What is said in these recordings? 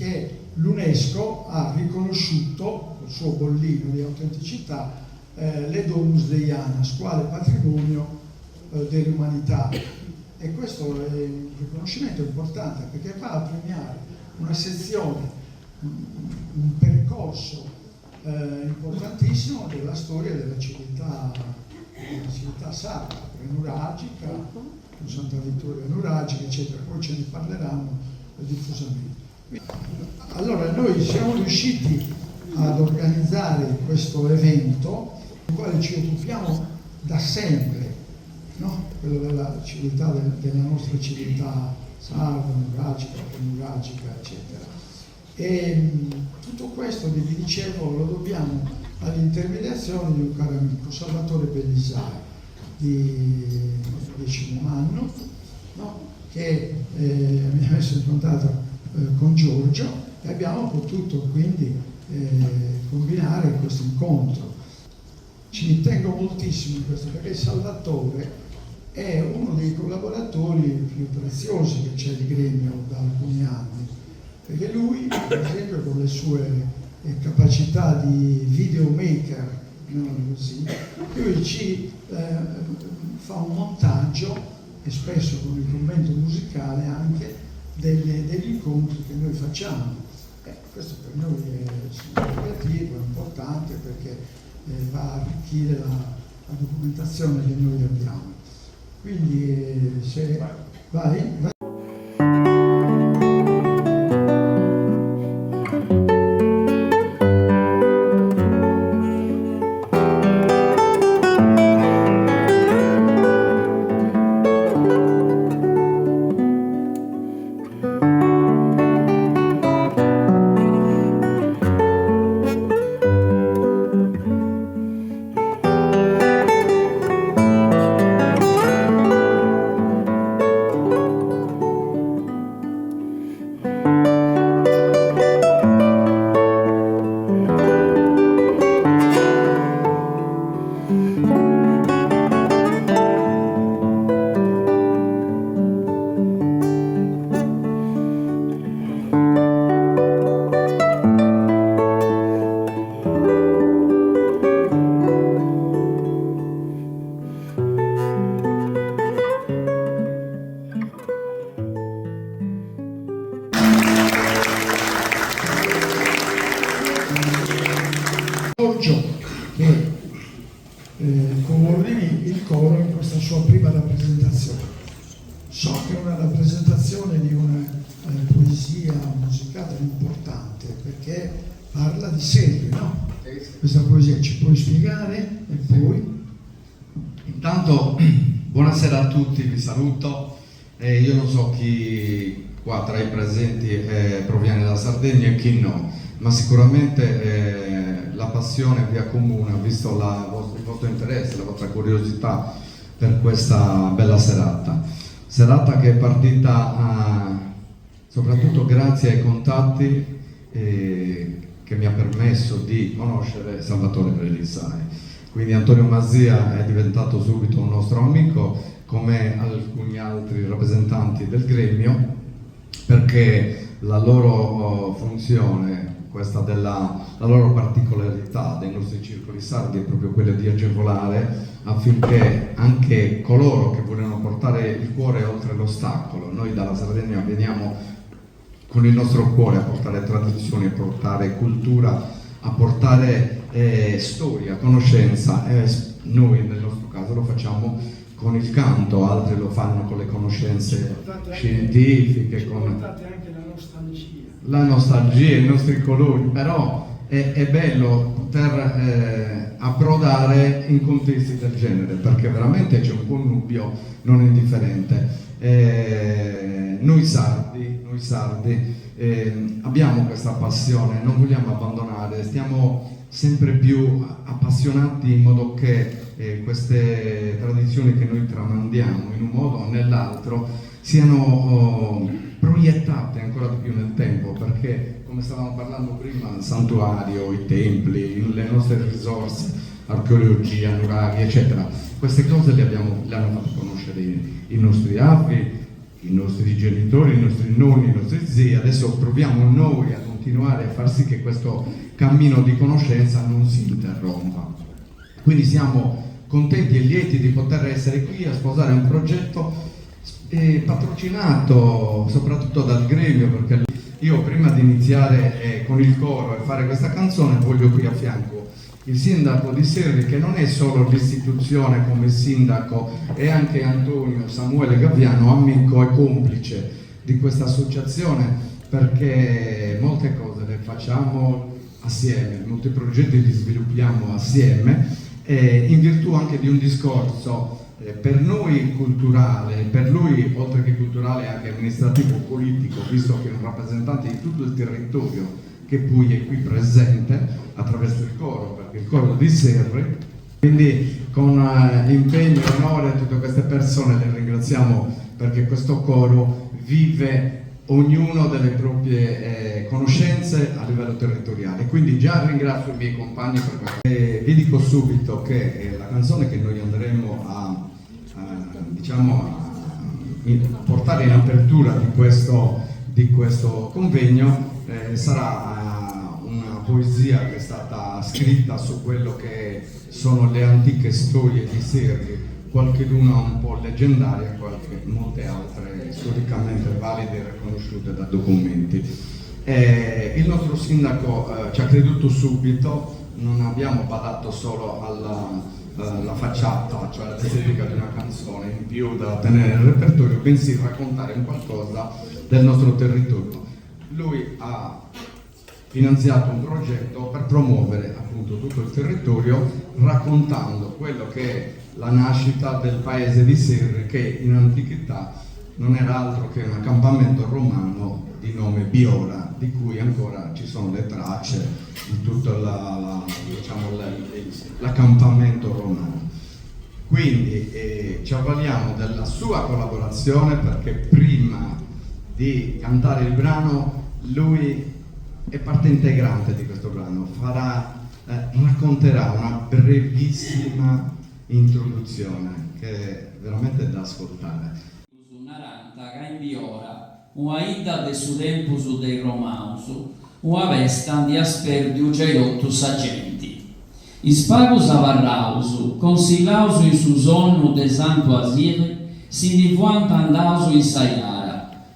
che l'UNESCO ha riconosciuto col suo bollino di autenticità le Domus Deianas quale patrimonio dell'umanità, e questo è un riconoscimento importante perché va a premiare una sezione, un percorso importantissimo della storia della civiltà sarda, nuragica, con Santa Vittoria nuragica, eccetera. Poi ce ne parleranno diffusamente. Allora noi siamo riusciti ad organizzare questo evento, del quale ci occupiamo da sempre, no? Quello della civiltà, della nostra civiltà sarda, nuragica, eccetera. E tutto questo, vi dicevo, lo dobbiamo all'intermediazione di un caro amico, Salvatore Bellisai, di Cinemanno, no? Che mi ha messo in contatto con Giorgio, e abbiamo potuto quindi combinare questo incontro. Ci tengo moltissimo in questo perché Salvatore è uno dei collaboratori più preziosi che c'è di Gremio da alcuni anni, perché lui, per esempio, con le sue capacità di videomaker, così, lui ci fa un montaggio, e spesso con il commento musicale anche, degli incontri che noi facciamo. Questo per noi è significativo, è importante, perché va a arricchire la documentazione che noi abbiamo. Quindi se vai. Giorgio, che coordini il coro in questa sua prima rappresentazione. So che è una rappresentazione di una poesia musicale importante, perché parla di sempre, no? Questa poesia ci puoi spiegare? E poi? Intanto, buonasera a tutti, vi saluto. Io non so chi qua tra i presenti proviene da Sardegna e chi no, ma sicuramente la passione vi accomuna, visto il vostro interesse, la vostra curiosità per questa bella serata. Serata che è partita soprattutto grazie ai contatti che mi ha permesso di conoscere Salvatore Bellisai. Quindi Antonio Masia è diventato subito un nostro amico, come alcuni altri rappresentanti del gremio, perché la loro funzione, questa la loro particolarità dei nostri circoli sardi, è proprio quella di agevolare affinché anche coloro che vogliono portare il cuore oltre l'ostacolo, noi dalla Sardegna veniamo con il nostro cuore a portare tradizioni, a portare cultura, a portare storia, conoscenza, noi nel nostro caso lo facciamo con il canto, altri lo fanno con le conoscenze scientifiche, con anche la nostalgia, i nostri colori, però è bello poter approdare in contesti del genere, perché veramente c'è un connubio non indifferente. Noi sardi abbiamo questa passione, non vogliamo abbandonare, stiamo sempre più appassionati in modo che queste tradizioni che noi tramandiamo in un modo o nell'altro siano proiettate ancora di più nel tempo, perché come stavamo parlando prima, il santuario, i templi, le nostre risorse, archeologia, nuraghi, eccetera, queste cose le hanno fatto conoscere i nostri avi, i nostri genitori, i nostri nonni, i nostri zii, adesso proviamo noi a continuare a far sì che questo cammino di conoscenza non si interrompa. Quindi siamo contenti e lieti di poter essere qui a sposare un progetto patrocinato soprattutto dal gremio, perché io prima di iniziare con il coro e fare questa canzone voglio qui a fianco il sindaco di Serri, che non è solo l'istituzione come sindaco, è anche Antonio Samuele Gabbiano, amico e complice di questa associazione, perché molte cose le facciamo assieme, molti progetti li sviluppiamo assieme, in virtù anche di un discorso per noi culturale, per lui oltre che culturale anche amministrativo politico, visto che è un rappresentante di tutto il territorio che poi è qui presente attraverso il coro, perché il coro di Serri, quindi con l'impegno e onore a tutte queste persone le ringraziamo, perché questo coro vive ognuno delle proprie conoscenze a livello territoriale. Quindi già ringrazio i miei compagni per questo. Vi dico subito che la canzone che noi andremo a portare in apertura di questo convegno sarà una poesia che è stata scritta su quello che sono le antiche storie di Serri, qualcheduna un po' leggendaria, molte altre storicamente valide e riconosciute da documenti. Il nostro sindaco ci ha creduto subito, non abbiamo badato solo alla facciata, cioè alla tessitura di una canzone in più da tenere nel repertorio, bensì raccontare un qualcosa del nostro territorio. Lui ha finanziato un progetto per promuovere appunto tutto il territorio, raccontando quello che è la nascita del paese di Serri, che in antichità non era altro che un accampamento romano di nome Biora, di cui ancora ci sono le tracce di tutto l'accampamento romano. Quindi ci avvaliamo della sua collaborazione, perché prima di cantare il brano lui è parte integrante di questo brano, racconterà una brevissima introduzione che è veramente da ascoltare. Su naranta che in Biora, una ida de su tempus dei Romaus, una vesta di asperdiu geirottus agenti. Ispagus avarraus, consilaus in su sonnu de santo asire, si divuant andaus in Saiara,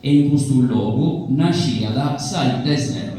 e in questo luogo nascia da Sai Desnerri.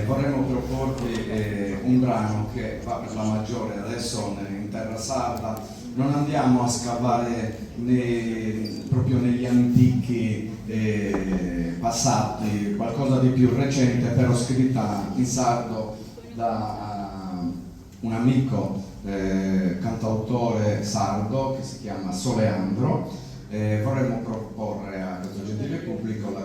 Vorremmo proporvi un brano che va per la maggiore adesso in terra sarda. Non andiamo a scavare proprio negli antichi passati, qualcosa di più recente, però scritta in sardo da un amico cantautore sardo che si chiama Soleandro. Vorremmo proporre a questo gentile pubblico una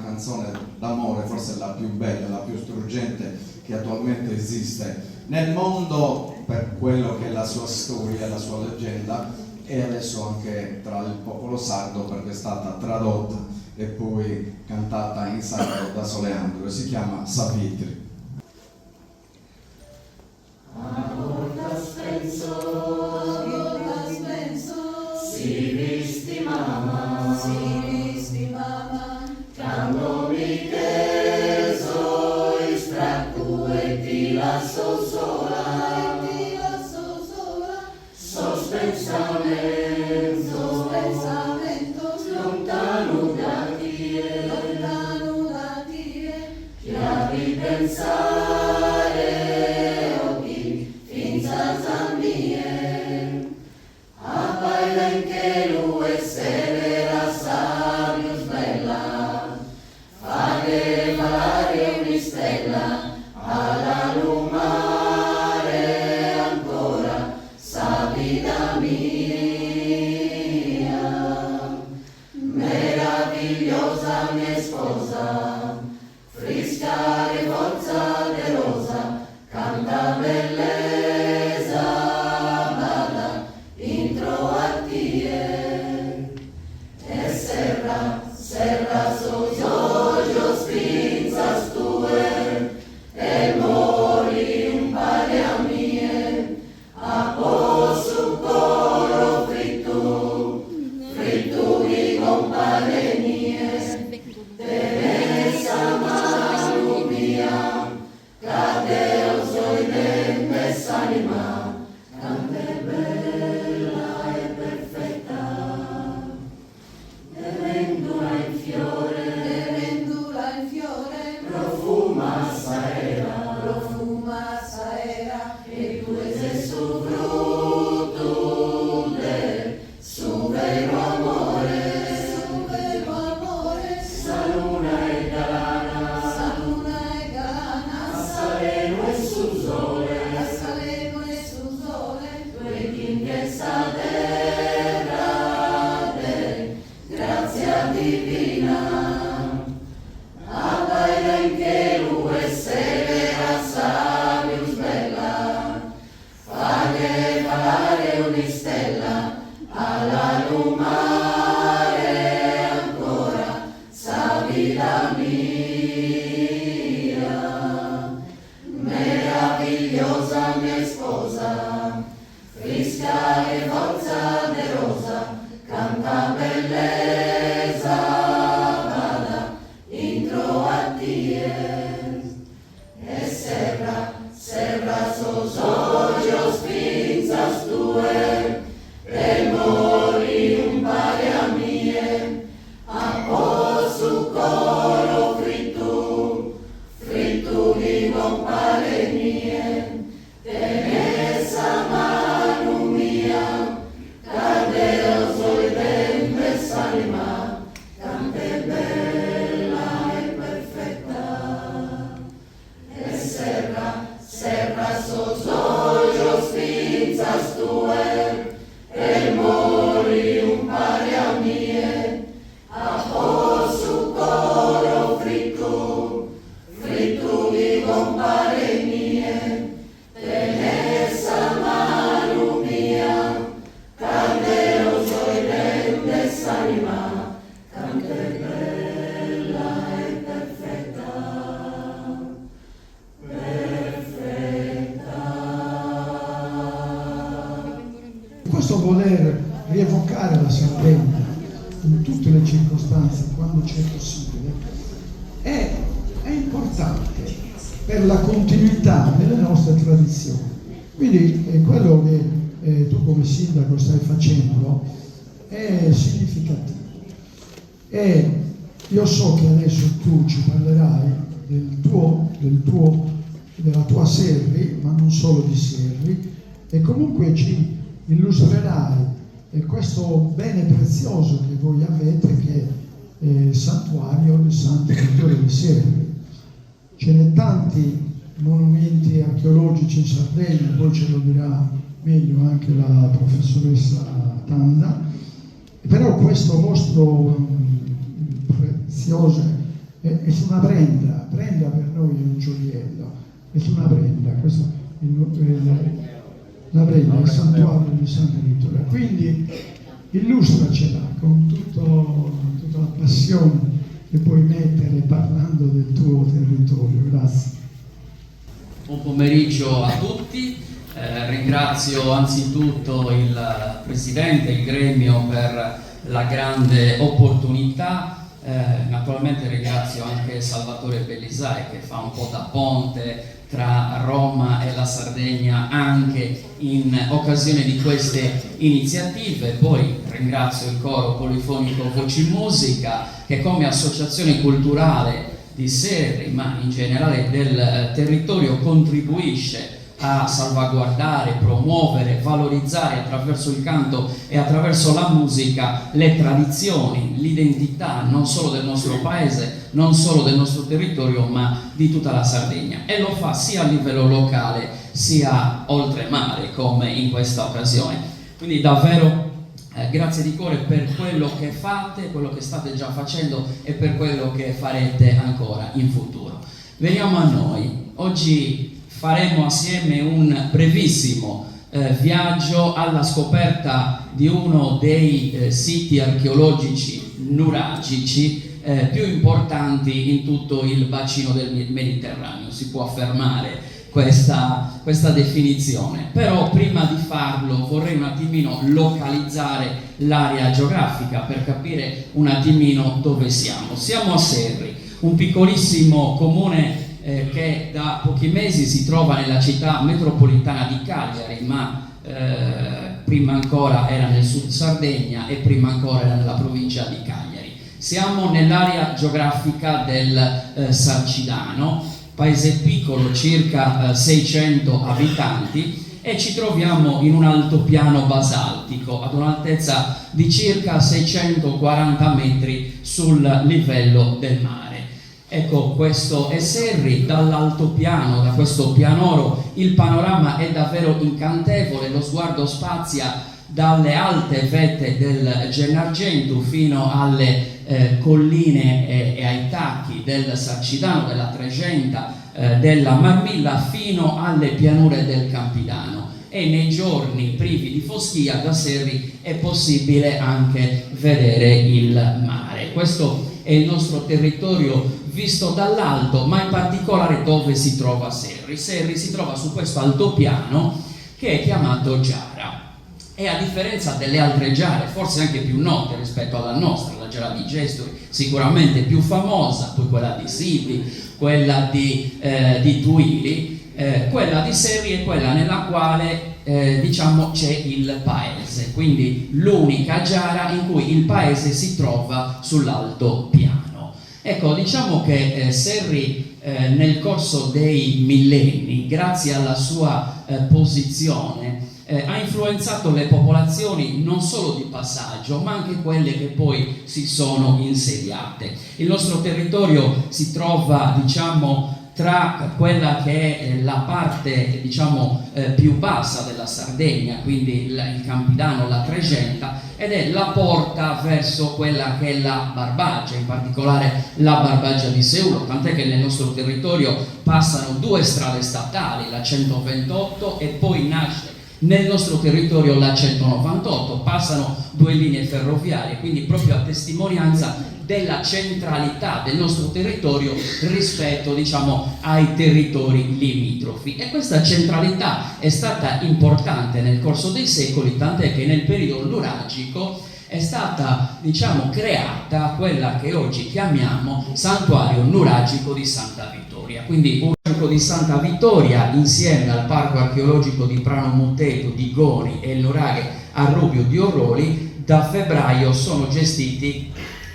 canzone d'amore, forse la più bella, la più struggente che attualmente esiste nel mondo, per quello che è la sua storia, la sua leggenda, e adesso anche tra il popolo sardo, perché è stata tradotta e poi cantata in sardo da Soleandro, e si chiama Savitri. Si Questo voler rievocare la Sardegna in tutte le circostanze, quando c'è possibile, è importante per la continuità delle nostre tradizioni. Quindi quello che tu come sindaco stai facendo è significativo. E io so che adesso tu ci parlerai della tua Serri, ma non solo di Serri, e comunque ci illustrerai questo bene prezioso che voi avete, che è il santuario del Santo Vittore di Serri. Ce ne tanti monumenti archeologici in Sardegna, poi ce lo dirà meglio anche la professoressa Tanda, però questo vostro prezioso è una prenda per noi è un gioiello, è una prenda, questo la prenda, il santuario di Santa Vittoria. Quindi illustracela con tutta la passione che puoi mettere parlando del tuo territorio. Grazie. Buon pomeriggio a tutti, ringrazio anzitutto il Presidente, il gremio per la grande opportunità Naturalmente ringrazio anche Salvatore Bellisai che fa un po' da ponte tra Roma e la Sardegna anche in occasione di queste iniziative. Poi ringrazio il coro polifonico Voci Musica che come associazione culturale di Serri, ma in generale del territorio, contribuisce a salvaguardare, promuovere, valorizzare attraverso il canto e attraverso la musica le tradizioni, l'identità non solo del nostro paese, non solo del nostro territorio, ma di tutta la Sardegna, e lo fa sia a livello locale sia oltremare come in questa occasione. Quindi davvero grazie di cuore per quello che fate, quello che state già facendo e per quello che farete ancora in futuro. Veniamo a noi. Oggi faremo assieme un brevissimo viaggio alla scoperta di uno dei siti archeologici nuragici più importanti in tutto il bacino del Mediterraneo, si può affermare questa definizione. Però prima di farlo vorrei un attimino localizzare l'area geografica per capire un attimino dove siamo. Siamo a Serri, un piccolissimo comune che da pochi mesi si trova nella città metropolitana di Cagliari, ma prima ancora era nel sud Sardegna e prima ancora era nella provincia di Cagliari. Siamo nell'area geografica del Sarcidano, paese piccolo, circa 600 abitanti, e ci troviamo in un altopiano basaltico ad un'altezza di circa 640 metri sul livello del mare. Ecco, questo è Serri. Dall'altopiano, da questo pianoro, il panorama è davvero incantevole, lo sguardo spazia dalle alte vette del Gennargentu fino alle colline e ai tacchi del Sarcidano, della Tregenta, della Marmilla, fino alle pianure del Campidano. E nei giorni privi di foschia da Serri è possibile anche vedere il mare. Questo è il nostro territorio visto dall'alto, ma in particolare dove si trova Serri. Serri si trova su questo altopiano che è chiamato Giara, e a differenza delle altre giare, forse anche più note rispetto alla nostra, la Giara di Gesturi sicuramente più famosa, poi quella di Siti, quella di Tuiri, quella di Serri è quella nella quale diciamo c'è il paese, quindi l'unica giara in cui il paese si trova sull'altopiano. Ecco, diciamo che Serri nel corso dei millenni, grazie alla sua posizione, ha influenzato le popolazioni non solo di passaggio, ma anche quelle che poi si sono insediate. Il nostro territorio si trova, diciamo, tra quella che è la parte, diciamo, più bassa della Sardegna, quindi il Campidano, la Tregenta, ed è la porta verso quella che è la Barbagia, in particolare la Barbagia di Seulo, tant'è che nel nostro territorio passano due strade statali, la 128 e poi nasce nel nostro territorio la 198, passano due linee ferroviarie, quindi proprio a testimonianza della centralità del nostro territorio rispetto, diciamo, ai territori limitrofi. E questa centralità è stata importante nel corso dei secoli, tant'è che nel periodo nuragico è stata, diciamo, creata quella che oggi chiamiamo Santuario Nuragico di Santa Vittoria. Quindi un nuragico di Santa Vittoria insieme al Parco Archeologico di Prano Mutteto di Gori e il nuraghe a Rubio di Orroli da febbraio sono gestiti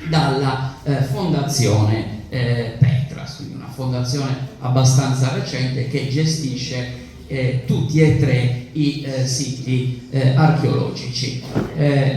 dalla fondazione Petras, quindi una fondazione abbastanza recente che gestisce tutti e tre i siti archeologici.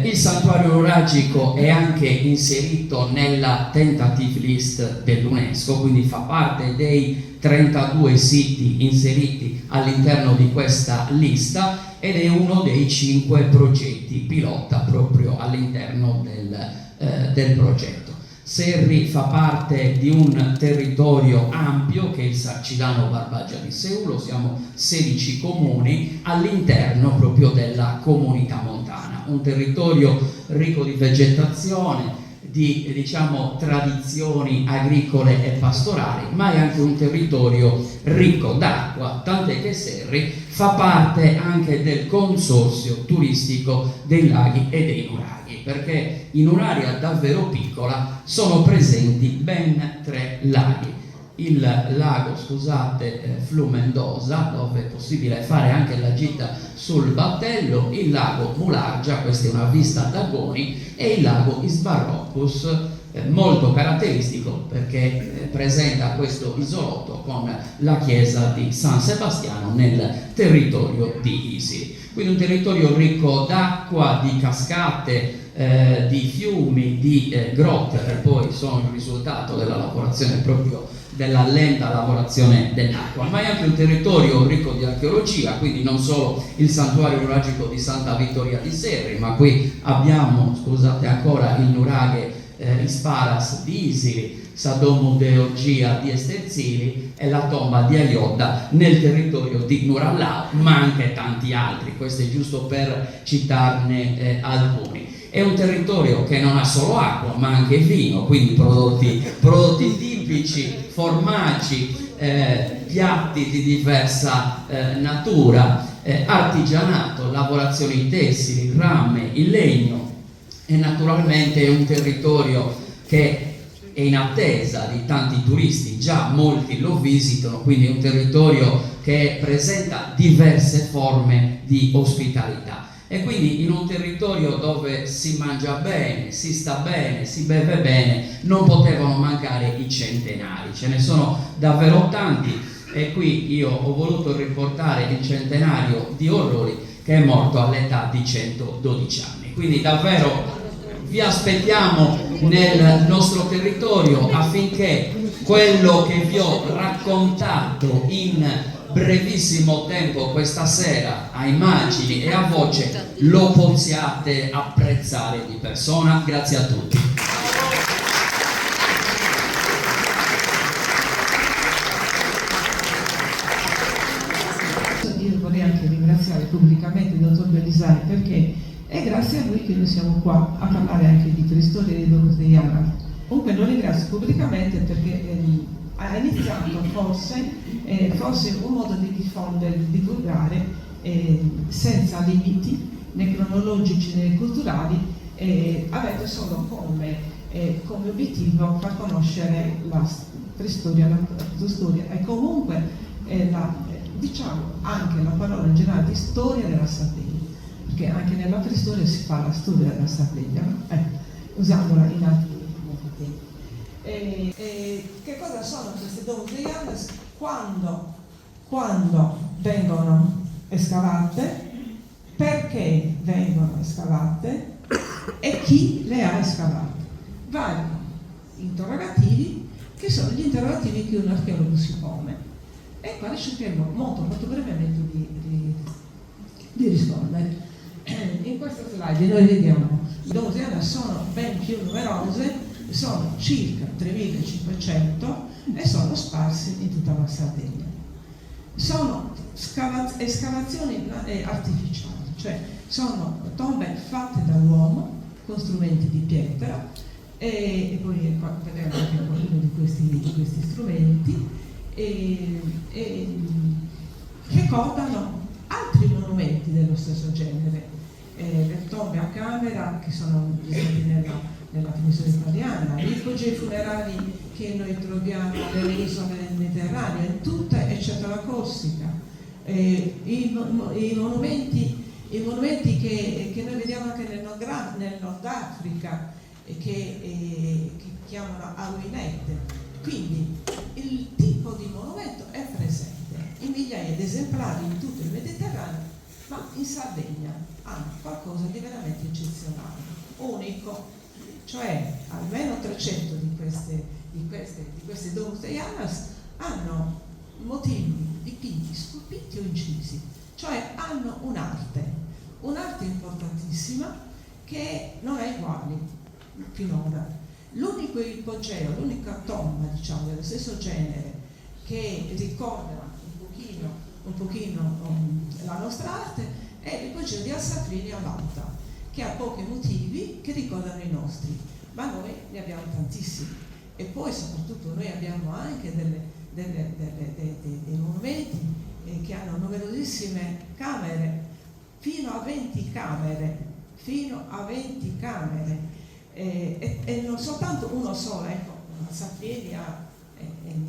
Il santuario nuragico è anche inserito nella tentative list dell'UNESCO, quindi fa parte dei 32 siti inseriti all'interno di questa lista ed è uno dei 5 progetti pilota proprio all'interno del progetto. Serri fa parte di un territorio ampio che è il Sarcidano Barbagia di Seulo, siamo 16 comuni all'interno proprio della comunità montana, un territorio ricco di vegetazione, di, diciamo, tradizioni agricole e pastorali, ma è anche un territorio ricco d'acqua, tant'è che Serri fa parte anche del consorzio turistico dei laghi e dei nuraghi. laghi, perché in un'area davvero piccola sono presenti ben 3 laghi. Il lago, Flumendosa, dove è possibile fare anche la gita sul battello, il lago Mulargia, questa è una vista da Goni, e il lago Isbarroccus, molto caratteristico perché presenta questo isolotto con la chiesa di San Sebastiano nel territorio di Isili. Quindi un territorio ricco d'acqua, di cascate, di fiumi, di grotte, che poi sono il risultato della lavorazione proprio della lenta lavorazione dell'acqua, ma è anche un territorio ricco di archeologia, quindi non solo il santuario nuragico di Santa Vittoria di Serri, ma qui abbiamo, scusate ancora, il nuraghe Isparas di Isili, Sadomu de Orgia di Esterzili e la tomba di Aiodda nel territorio di Nurallao, ma anche tanti altri. Questo è giusto per citarne alcuni. È un territorio che non ha solo acqua, ma anche vino, quindi prodotti tipici, formaggi, piatti di diversa natura, artigianato, lavorazioni tessili, il rame, il legno, e naturalmente è un territorio che è in attesa di tanti turisti, già molti lo visitano, quindi è un territorio che presenta diverse forme di ospitalità. E quindi in un territorio dove si mangia bene, si sta bene, si beve bene, non potevano mancare i centenari. Ce ne sono davvero tanti e qui io ho voluto riportare il centenario di Orrori, che è morto all'età di 112 anni. Quindi davvero vi aspettiamo nel nostro territorio affinché quello che vi ho raccontato in brevissimo tempo questa sera a immagini e a voce lo possiate apprezzare di persona. Grazie a tutti. Io vorrei anche ringraziare pubblicamente il dottor Belisari, perché è grazie a lui che noi siamo qua a parlare anche di storie dei Domus dei Janas. Comunque lo ringrazio pubblicamente perché ha iniziato forse un modo di diffondere, di divulgare senza limiti né cronologici né culturali, avendo solo come obiettivo far conoscere la storia e comunque diciamo anche la parola in generale di storia della Sardegna, perché anche nella preistoria si fa la storia della Sardegna, usandola in altri modi. Che cosa sono queste Domus dei Janas? Quando vengono escavate, perché vengono escavate e chi le ha escavate. Vari interrogativi che sono gli interrogativi che un archeologo si pone e quali cercheremo molto brevemente di rispondere. In questa slide noi vediamo le Domus dei Janas sono ben più numerose, sono circa 3500 e sono sparsi in tutta la Sardegna. Sono escavazioni artificiali, cioè sono tombe fatte dall'uomo con strumenti di pietra e poi vedremo anche qualcuno di questi strumenti che ricordano altri monumenti dello stesso genere, le tombe a camera che sono presenti nella penisola italiana, gli ipogei funerari che noi troviamo nelle isole del Mediterraneo, in tutta eccetera la Corsica, i monumenti che noi vediamo anche nel Nord Africa, che chiamano Awinette. Quindi il tipo di monumento è presente in migliaia di esemplari in tutto il Mediterraneo, ma in Sardegna hanno qualcosa di veramente eccezionale, unico. Cioè almeno 300 di queste Domus dei Janas hanno motivi dipinti, scolpiti o incisi, cioè hanno un'arte importantissima che non è uguale finora. L'unico ipogeo, l'unica tomba diciamo dello stesso genere che ricorda un pochino la nostra arte è l'ipogeo di Al-Safrini a Lauta, che ha pochi motivi che ricordano i nostri, ma noi ne abbiamo tantissimi. E poi soprattutto noi abbiamo anche dei monumenti che hanno numerosissime camere, fino a 20 camere fino a 20 camere, e non soltanto uno solo, ecco, Saffieni è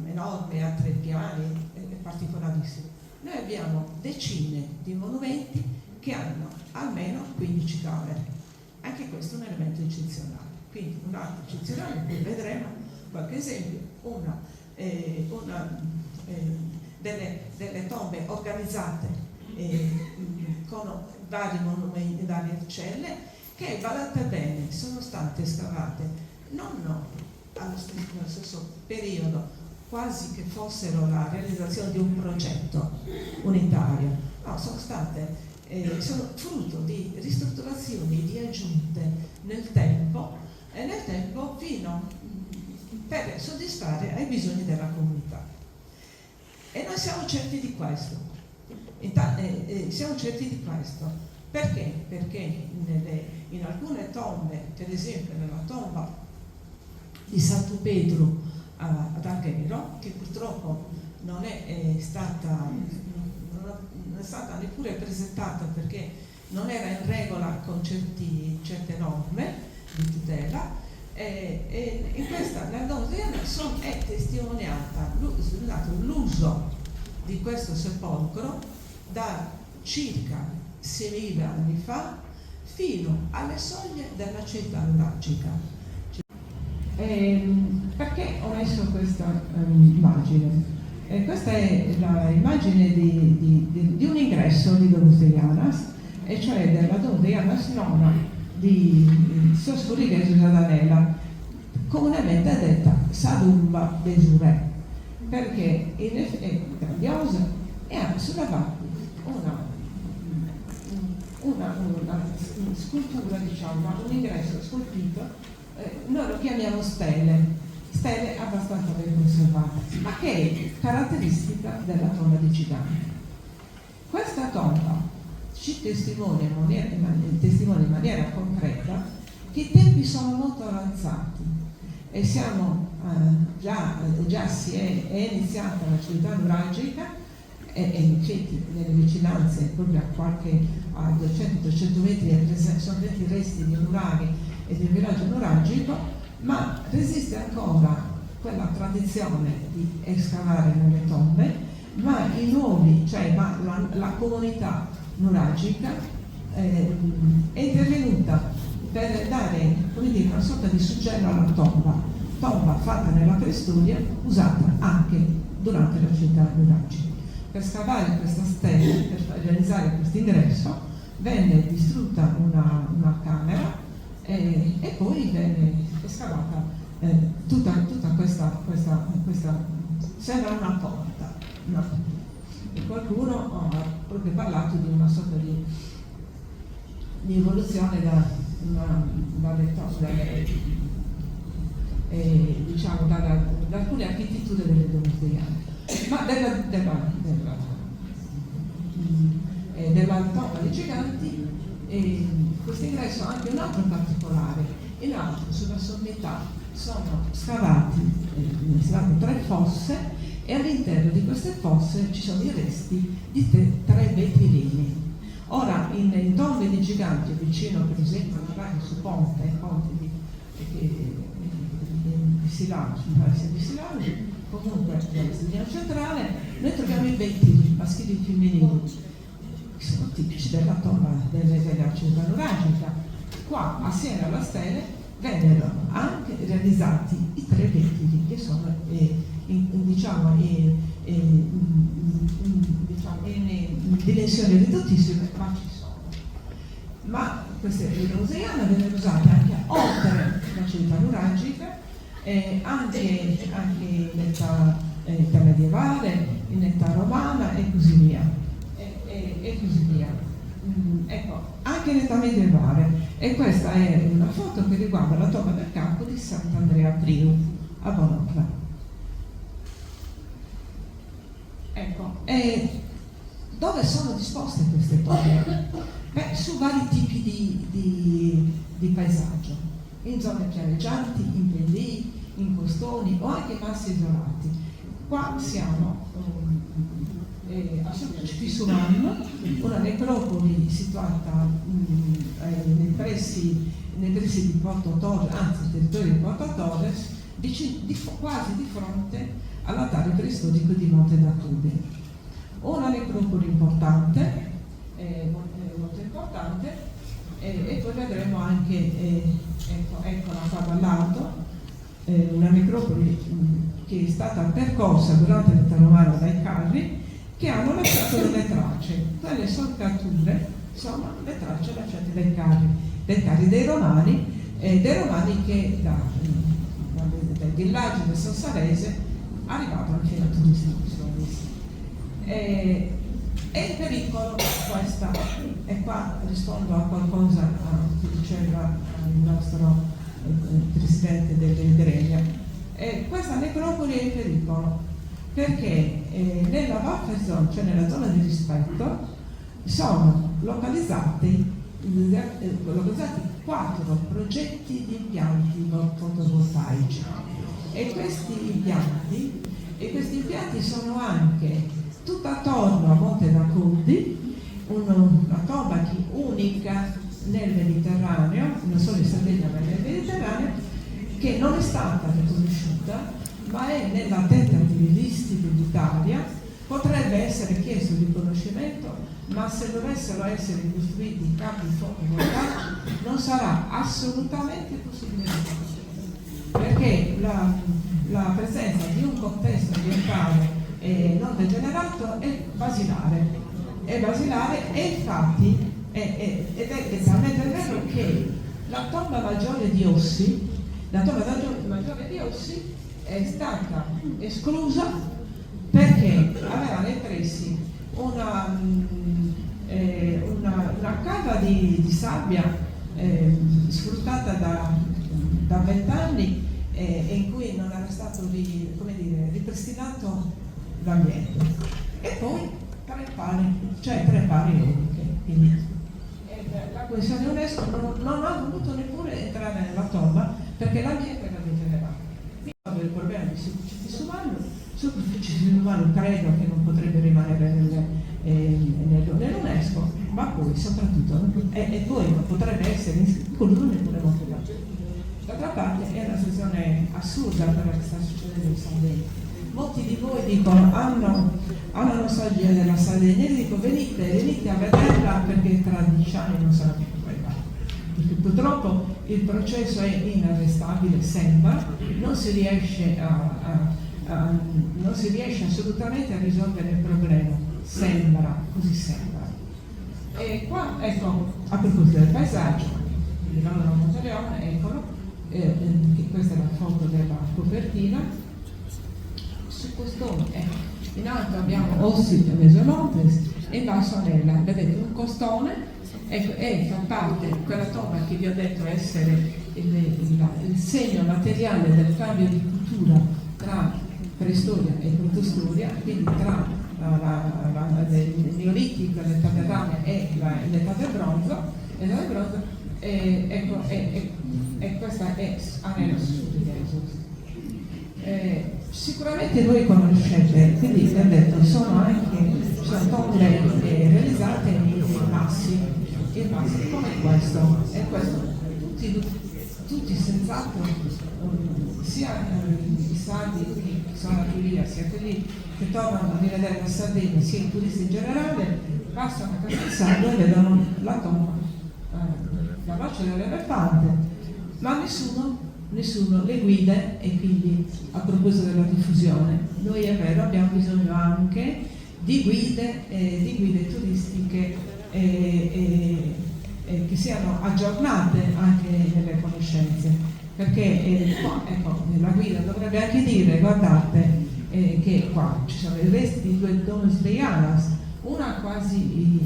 enorme, ha 3 piani, è particolarissimo. Noi abbiamo decine di monumenti che hanno almeno 15 camere, anche questo è un elemento eccezionale. Quindi un altro eccezionale, qui vedremo qualche esempio, delle tombe organizzate con vari monumenti, varie celle, che guardate bene, sono state scavate non nello stesso periodo, quasi che fossero la realizzazione di un progetto unitario, no, sono frutto di ristrutturazioni, di aggiunte nel tempo fino per soddisfare ai bisogni della comunità. E noi siamo certi di questo. Siamo certi di questo. Perché? Perché in alcune tombe, per esempio nella tomba di Santo Pedro ad Alghero, che purtroppo non è stata neppure presentata perché non era in regola con certe norme di tutela, e in questa nella è testimoniata l'uso di questo sepolcro da circa 6.000 anni fa fino alle soglie della città nuragica. Perché ho messo questa immagine? Questa è l'immagine di un ingresso di Domus Deianas, e cioè della Domus Deianas nona di Sosfurighesu Giadanella, comunemente detta Sadumba Besure, perché è grandiosa e ha sulla parte una scultura, diciamo, un ingresso scolpito, noi lo chiamiamo stele abbastanza ben conservate, ma che è caratteristica della tomba di Giganti. Questa tomba ci testimonia in maniera concreta che i tempi sono molto avanzati e siamo già è iniziata la civiltà nuragica, e in effetti nelle vicinanze, proprio a 200-300 metri, sono i resti di nuraghi e del villaggio nuragico, ma resiste ancora quella tradizione di escavare nelle tombe, ma i nuovi, cioè la comunità nuragica è intervenuta per dare, come dire, una sorta di suggello alla tomba fatta nella preistoria, usata anche durante la civiltà nuragica. Per scavare questa stella, per realizzare questo ingresso, venne distrutta una camera e poi venne scavata tutta questa sembra una porta. E qualcuno ha proprio parlato di una sorta di evoluzione diciamo da alcune architetture delle Domus Deianas, ma della tomba dei Giganti. Questo ingresso ha anche un altro particolare: in alto, sulla sommità, sono scavate 3 fosse, e all'interno di queste fosse ci sono i resti di 3 vetrilini. Ora, in tombe di Giganti, vicino per esempio su ponte di Silano, comunque nella Sardegna centrale, noi troviamo i vetri maschili e femminili, che sono tipici della tomba della civiltà nuragica. Qua, assieme alla stele, vennero anche realizzati i 3 vetri, che sono in dimensioni ridottissime, ma ci sono. Ma queste Domus Deianas vennero usate anche oltre la civiltà nuragica, anche in età medievale, in età romana e così via. Ecco, anche in età medievale. E questa è una foto che riguarda la tomba del campo di Sant'Andrea Priu a Bonocla. Ecco, dove sono disposte queste tombe? Su vari tipi di paesaggio, in zone pianeggianti, in pendii, in costoni o anche massi isolati. Qua siamo a Sotto una necropoli situata nei pressi di Porto Torres, anzi, territorio di Porto Torres, quasi di fronte all'altare preistorico di Monte d'Acude. Una necropoli importante, molto importante, e poi vedremo anche, eccola qua dall'alto, una necropoli che è stata percorsa durante l'età romana dai carri, che hanno lasciato delle tracce. Quelle solcature sono le tracce lasciate dai carri dei romani che dai villaggi del Sassarese arrivavano fino a turisti. È in pericolo questa, e qua rispondo a qualcosa che diceva il nostro presidente dell'Egreglia. Questa necropoli è in pericolo perché nella buffer zone, cioè nella zona di rispetto, sono localizzati 4 progetti di impianti fotovoltaici, e questi impianti sono anche tutto attorno a Monte d'Acude, una tomba unica nel Mediterraneo, non solo in Sardegna ma nel Mediterraneo, che non è stata riconosciuta ma è nella tentativistica d'Italia. Potrebbe essere chiesto il riconoscimento, ma se dovessero essere costruiti campi fotovoltaici non sarà assolutamente possibile, perché la presenza di un contesto ambientale non degenerato è basilare, e infatti ed è talmente vero che la tomba maggiore di Ossi è stata esclusa perché aveva nei pressi una cava di sabbia sfruttata da 20 anni, in cui non era stato ripristinato l'ambiente, e poi 3 pari eliche. La Commissione UNESCO non ha voluto neppure entrare nella tomba perché l'ambiente era degenerato. Il problema di superficie umano credo che non potrebbe rimanere nell'UNESCO, ma poi soprattutto e poi non potrebbe essere incluso neppure Monte d'Acude. D'altra parte è una situazione assurda quella che sta succedendo in Sardegna. Molti di voi dicono hanno nostalgia della Sardegna, io dico venite a vederla, perché tra 10 anni non sarà più quella, perché purtroppo il processo è inarrestabile, sembra, non si riesce assolutamente a risolvere il problema, sembra. E qua, ecco, a proposito del paesaggio, di Londra Monteleone, eccolo, questa è la foto della copertina. Su costone, in alto abbiamo Ossi e Mesolontes, e in basso Anella, vedete un costone, e fa parte di quella tomba che vi ho detto essere il segno materiale del cambio di cultura tra preistoria e protostoria, quindi tra il Neolitico, l'età del rame e l'età del bronzo, e questa è Anella Sud. Sicuramente voi conoscete, quindi vi ho detto, sono tombe realizzate in massi come questo, e questo tutti senz'altro, sia i sardi che sono a Giulia, sia quelli che tornano a rivedere la Sardegna, sia i turisti in generale, passano a Castelsalvo e vedono la tomba, la voce dell'elefante, ma nessuno le guide. E quindi, a proposito della diffusione, noi è vero abbiamo bisogno anche di guide turistiche che siano aggiornate anche nelle conoscenze, perché ecco, la guida dovrebbe anche dire: guardate che qua ci sono i resti di 2 domus deianas, una quasi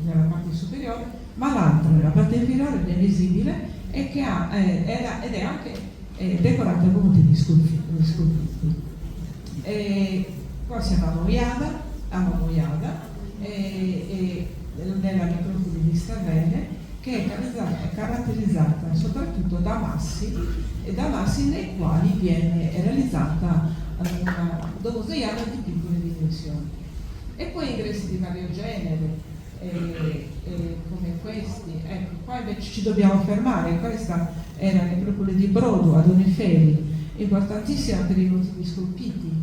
nella parte superiore, ma l'altra nella parte inferiore ben visibile, e che ed è anche decorata con molti sculpiti. Qua siamo a Moiada, nella necropoli di Stavene, che è caratterizzata soprattutto da massi nei quali viene realizzata domus deiana di piccole dimensioni. E poi ingressi di vario genere, come questi. Ecco, qua invece ci dobbiamo fermare. Questa era necropoli di Brodo ad Oniferi, importantissima per i motivi scolpiti,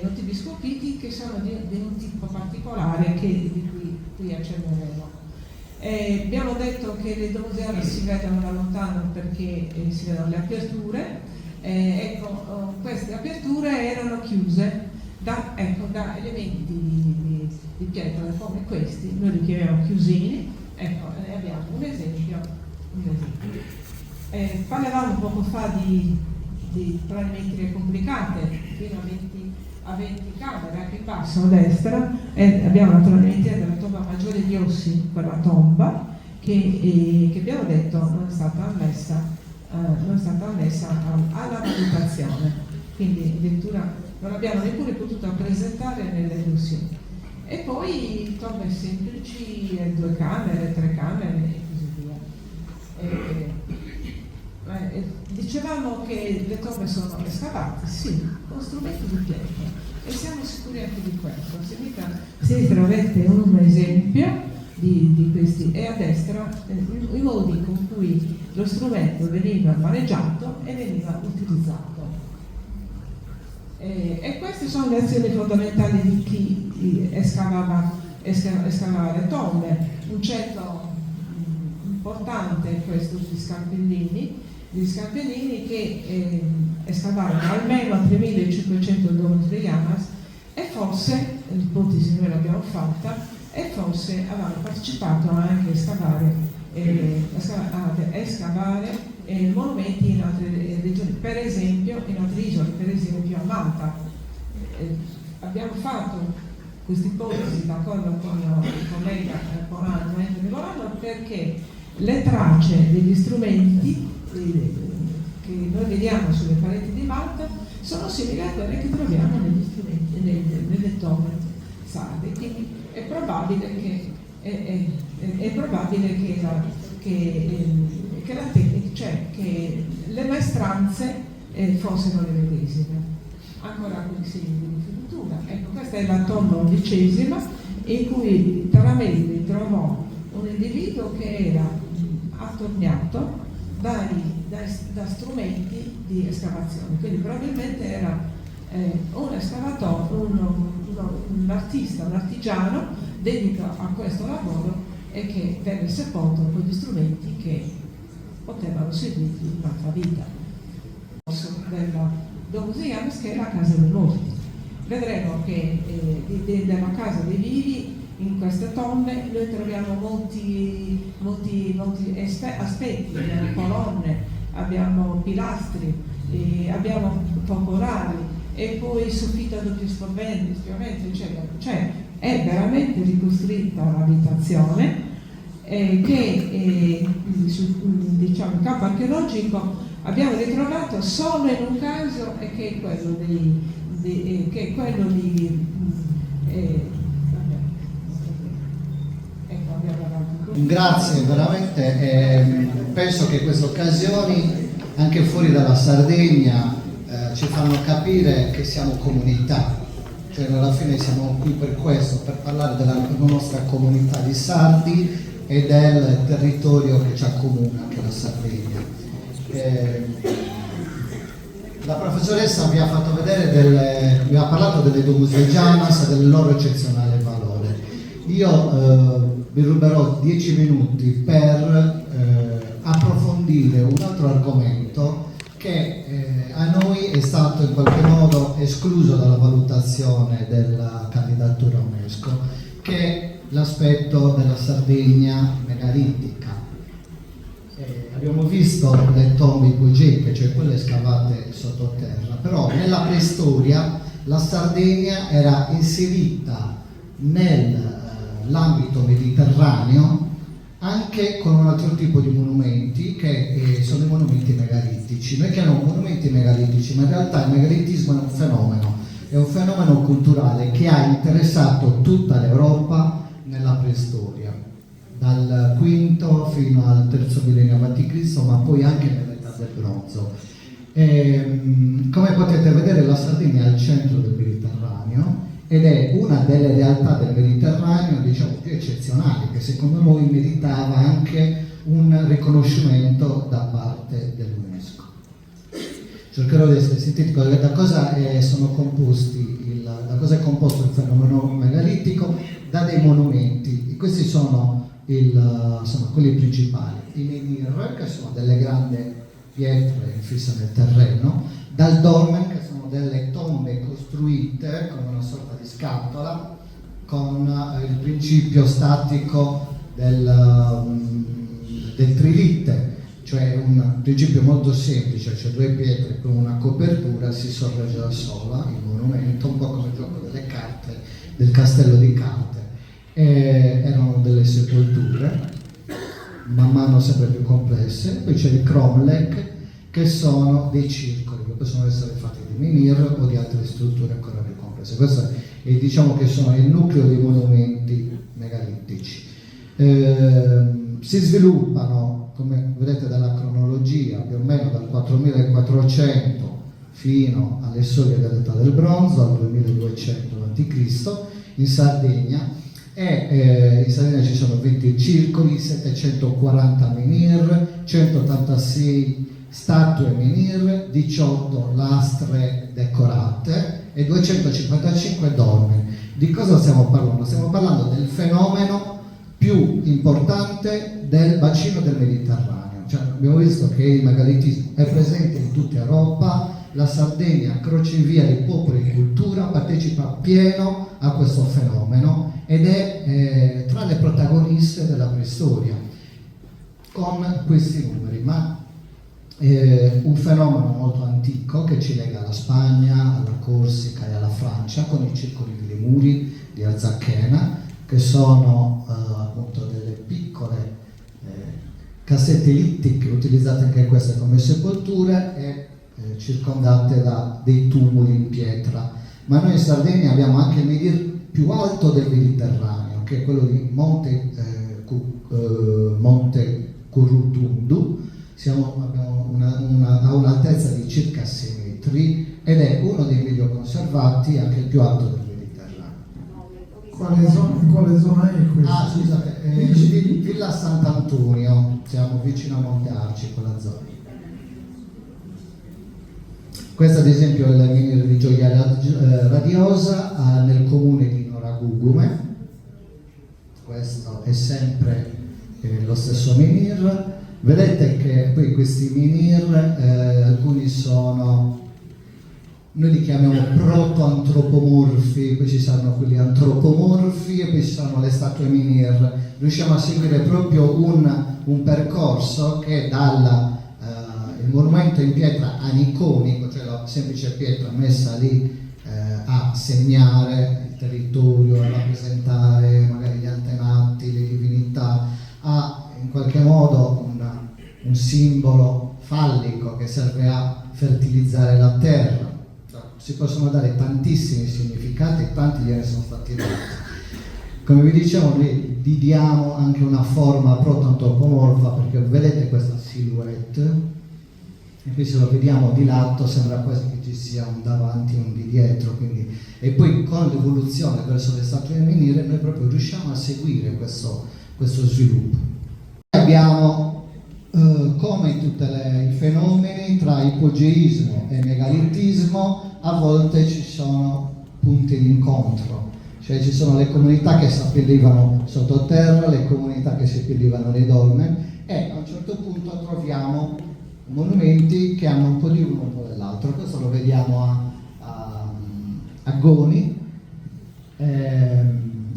motivi scolpiti che sono di un tipo particolare di cui qui accenneremo. Abbiamo detto che le domus deiana si vedono da lontano perché si vedono le aperture. Queste aperture erano chiuse da elementi di pietra come questi, noi li chiamiamo chiusini. Ecco, ne abbiamo un esempio. Parlavamo poco fa di planimetrie complicate, fino a 20 camere che passano a destra, abbiamo la planimetria della tomba maggiore di Ossi, quella tomba che abbiamo detto non è stata ammessa alla valutazione, quindi addirittura non abbiamo neppure potuto presentare nelle illusioni. E poi tombe semplici, 2 camere, 3 camere e così via. Dicevamo che le tombe sono escavate, sì, con strumenti di pietra, e siamo sicuri anche di questo. A sinistra avete un esempio di questi, e a destra i modi con cui lo strumento veniva maneggiato e veniva utilizzato. E queste sono le azioni fondamentali di chi scavava le tombe. Un centro importante è questo gli Scampellini che scavavano almeno 3500 domus deianas, e forse, l'ipotesi noi l'abbiamo fatta, e forse avevano partecipato anche a scavare monumenti in altre regioni, per esempio in altre isole, per esempio a Malta. Abbiamo fatto questa ipotesi d'accordo con il collega Polano, perché le tracce degli strumenti che noi vediamo sulle pareti di Malta sono simili a quelle che troviamo nelle tombe sarde, quindi è probabile che le maestranze fossero le medesime. Ancora alcuni segni di rifinitura. Ecco, questa è la tomba 11ª in cui Taramelli trovò un individuo che era attorniato da strumenti di escavazione, quindi probabilmente era un escavatore, un artista, un artigiano dedito a questo lavoro, e che venne sepolto con gli strumenti che potevano servirgli in un'altra vita. Della domus deianas, che è la casa dei morti. Vedremo che della casa dei vivi in queste tombe noi troviamo molti aspetti, abbiamo colonne, abbiamo pilastri, abbiamo focolari, e poi soffitto a doppio spiovente, eccetera. Cioè è veramente ricostruita l'abitazione, che diciamo in campo archeologico abbiamo ritrovato solo in un caso, che è quello Grazie veramente, penso che queste occasioni anche fuori dalla Sardegna ci fanno capire che siamo comunità, cioè alla fine siamo qui per questo, per parlare della nostra comunità di sardi e del territorio che ci accomuna, che è la Sardegna. La professoressa vi ha fatto vedere vi ha parlato delle domus deianas e del loro eccezionale valore. Io vi ruberò 10 minuti per approfondire un altro argomento che a noi è stato in qualche modo escluso dalla valutazione della candidatura UNESCO, che è l'aspetto della Sardegna megalitica. Abbiamo visto le tombe ipogeche, cioè quelle scavate sottoterra, però nella preistoria la Sardegna era inserita nell'ambito mediterraneo anche con un altro tipo di monumenti, che sono i monumenti megalitici. Noi chiamiamo monumenti megalitici, ma in realtà il megalitismo è un fenomeno culturale che ha interessato tutta l'Europa nella preistoria, dal V fino al III millennio a.C., ma poi anche nell'età del bronzo. Come potete vedere, la Sardegna è al centro del Mediterraneo ed è una delle realtà del Mediterraneo, diciamo, più eccezionali, che secondo noi meritava anche un riconoscimento da parte dell'UNESCO. Cercherò di essere sintetico. Da cosa è composto il fenomeno megalittico? Da dei monumenti, e questi sono quelli principali. I menhir, che sono delle grandi pietre infisse nel terreno, dal dolmen, che sono delle tombe costruite come una sorta di scatola, con il principio statico del trilite, cioè un principio molto semplice, cioè due pietre con una copertura, si sorregge da sola il monumento, un po' come il gioco delle carte del castello di carte. Erano delle sepolture man mano sempre più complesse. Poi c'è il cromlech, che sono dei circoli che possono essere fatti di menhir o di altre strutture ancora più complesse. Questo è, diciamo, che sono il nucleo dei monumenti megalittici. Si sviluppano, come vedete dalla cronologia, più o meno dal 4400 fino alle soglie dell'età del bronzo, al 2200 a.C. in Sardegna. In Sardegna ci sono 20 circoli, 740 menhir, 186 statue menhir, 18 lastre decorate e 255 dolmen. Di cosa stiamo parlando? Stiamo parlando del fenomeno più importante del bacino del Mediterraneo. Cioè, abbiamo visto che il megalitismo è presente in tutta Europa. La Sardegna, crocevia di popoli e cultura, partecipa pieno a questo fenomeno ed è tra le protagoniste della preistoria con questi numeri, ma un fenomeno molto antico che ci lega alla Spagna, alla Corsica e alla Francia, con i circoli di Lemuri, di Arzachena, che sono appunto delle piccole cassette littiche utilizzate anche queste come sepolture e circondate da dei tumuli in pietra. Ma noi in Sardegna abbiamo anche il menhir più alto del Mediterraneo, che è quello di Monte Currutundu. Ha un'altezza di circa 6 metri ed è uno dei meglio conservati, anche il più alto del Mediterraneo. In quale zona è questo? Scusate, Villa Sant'Antonio, siamo vicino a Monte Arci, quella zona. Questo ad esempio è il menhir di Gioia Radiosa nel comune di Noragugume. Questo è sempre lo stesso menhir. Vedete che poi questi menhir, alcuni sono, noi li chiamiamo proto-antropomorfi, poi ci saranno quelli antropomorfi e poi ci sono le statue menhir. Riusciamo a seguire proprio un percorso che il monumento in pietra aniconico, cioè la semplice pietra messa lì a segnare il territorio, a rappresentare magari gli antenati, le divinità, ha in qualche modo un simbolo fallico che serve a fertilizzare la terra. Si possono dare tantissimi significati e tanti gliene sono stati dati. Come vi dicevo, noi gli diamo anche una forma proto-antropomorfa, perché vedete questa silhouette e qui se lo vediamo di lato sembra quasi che ci sia un davanti e un di dietro, quindi, e poi con l'evoluzione verso le statue menhir noi proprio riusciamo a seguire questo sviluppo. Abbiamo come in tutti i fenomeni tra ipogeismo e megalitismo a volte ci sono punti di incontro, cioè ci sono le comunità che si seppellivano sottoterra, le comunità che si seppellivano nei dolmen e a un certo punto troviamo monumenti che hanno un po' di uno e un po' dell'altro. Questo lo vediamo a Goni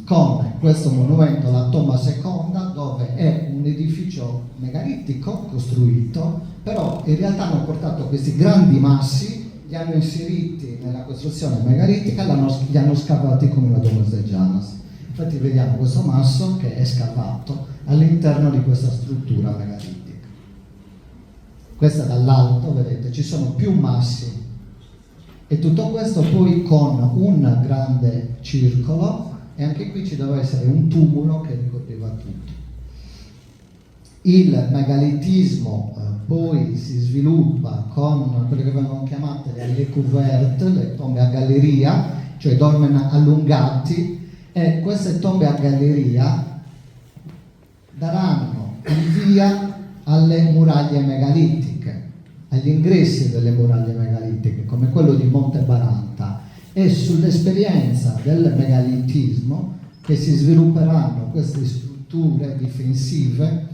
con questo monumento, la tomba seconda, dove è un edificio megalittico costruito, però in realtà hanno portato questi grandi massi, li hanno inseriti nella costruzione megalittica e li hanno scavati come una Domus de Janas. Infatti vediamo questo masso che è scavato all'interno di questa struttura megalittica. Questa dall'alto, vedete, ci sono più massi e tutto questo poi con un grande circolo, e anche qui ci doveva essere un tumulo che ricopriva tutto. Il megalitismo poi si sviluppa con quelle che vengono chiamate le couverte, le tombe a galleria, cioè dolmen allungati, e queste tombe a galleria daranno il via alle muraglie megalitiche, agli ingressi delle muraglie megalitiche, come quello di Monte Baranta. È sull'esperienza del megalitismo che si svilupperanno queste strutture difensive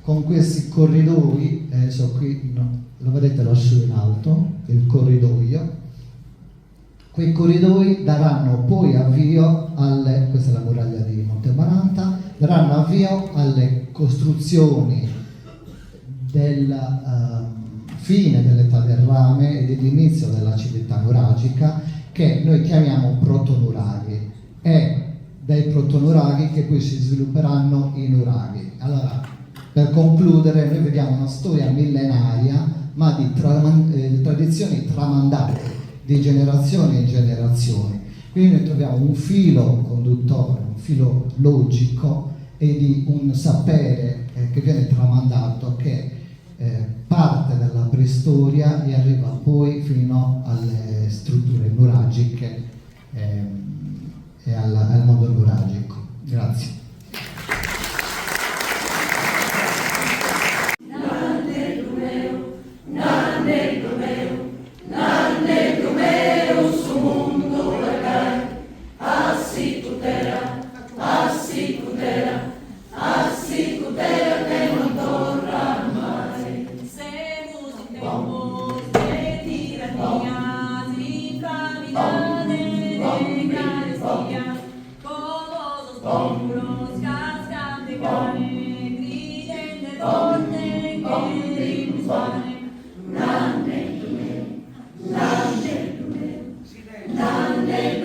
con questi corridoi, qui lo vedete lassù in alto, il corridoio. Quei corridoi daranno poi avvio questa è la muraglia di Monte Baranta, daranno avvio alle costruzioni della fine dell'età del rame e dell'inizio della civiltà nuragica, che noi chiamiamo protonuraghi, e dai protonuraghi che poi si svilupperanno i nuraghi. Allora, per concludere, noi vediamo una storia millenaria, ma di tradizioni tramandate di generazione in generazione. Quindi noi troviamo un filo conduttore, un filo logico e di un sapere che viene tramandato, che parte dalla preistoria e arriva poi fino alle strutture nuragiche e al mondo nuragico. Grazie. Nande